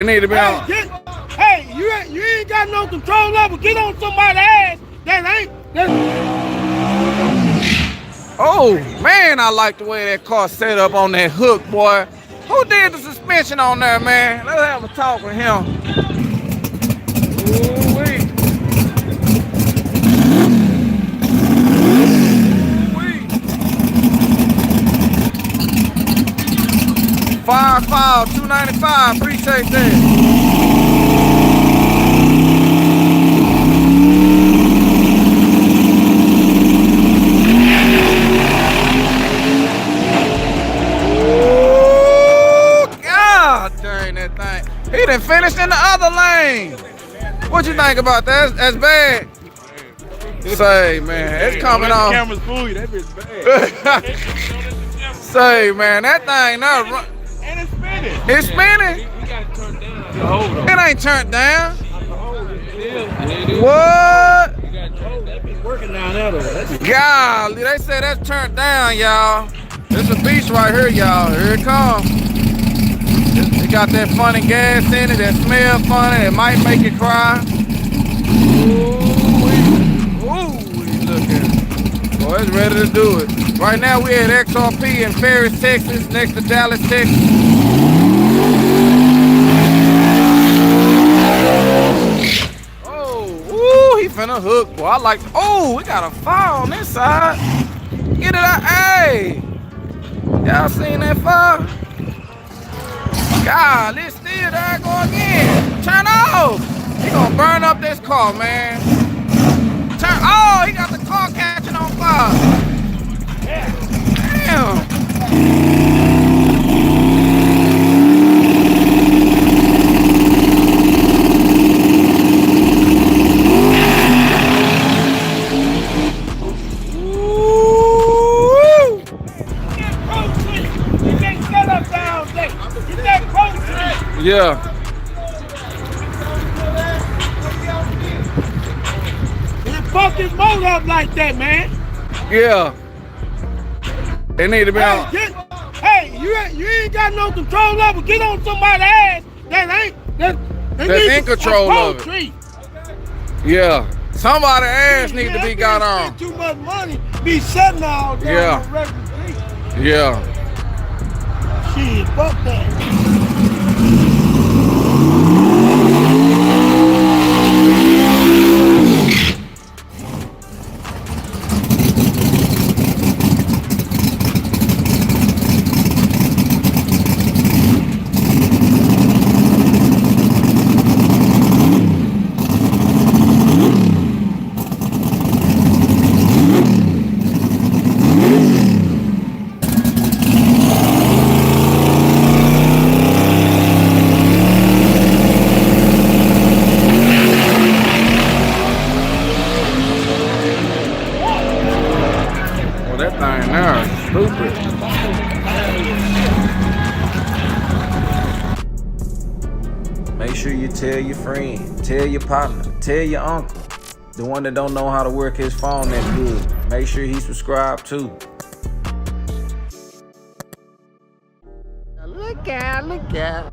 You need to be on. Hey, you ain't got no control over. Get on somebody's ass. Oh man, I like the way that car set up on that hook, boy. Who did the suspension on there, man? Let's have a talk with him. Ooh-wee. 295, appreciate that. He done finished in the other lane. What you think about that? That's bad. Say, man, it's coming off. Camera's fool you. That bitch bad. Say, man, that thing not run. And it's spinning. It's spinning. We gotta turn down. It ain't turned down. What? That bitch working down there though. Golly, they said that's turned down, y'all. It's a beast right here, y'all. Here it comes. It got that funny gas in it, that smell funny, it might make you cry. Ooh, looking. Boy, it's ready to do it. Right now we at XRP in Ferris, Texas, next to Dallas, Texas. Oh, ooh, he finna hook. Boy, I like, oh, we got a fire on this side. Get it out, hey. Y'all seen that fire? God, let's still there go again. Turn off. He gonna burn up this car, man. Turn. Oh, he got the car catching on fire. Damn. Yeah. Fuck his motor up like that, man. Yeah. They need to be on. Hey, you ain't got no control over. Get on somebody's ass. That's in control of it. Yeah. Somebody's ass need to be got on. Too much money. Be sitting all day. Yeah. Yeah. Shit, fuck that. Make sure you tell your friend, tell your partner, tell your uncle, the one that don't know how to work his phone that good. Make sure he subscribed too. Look out, look out.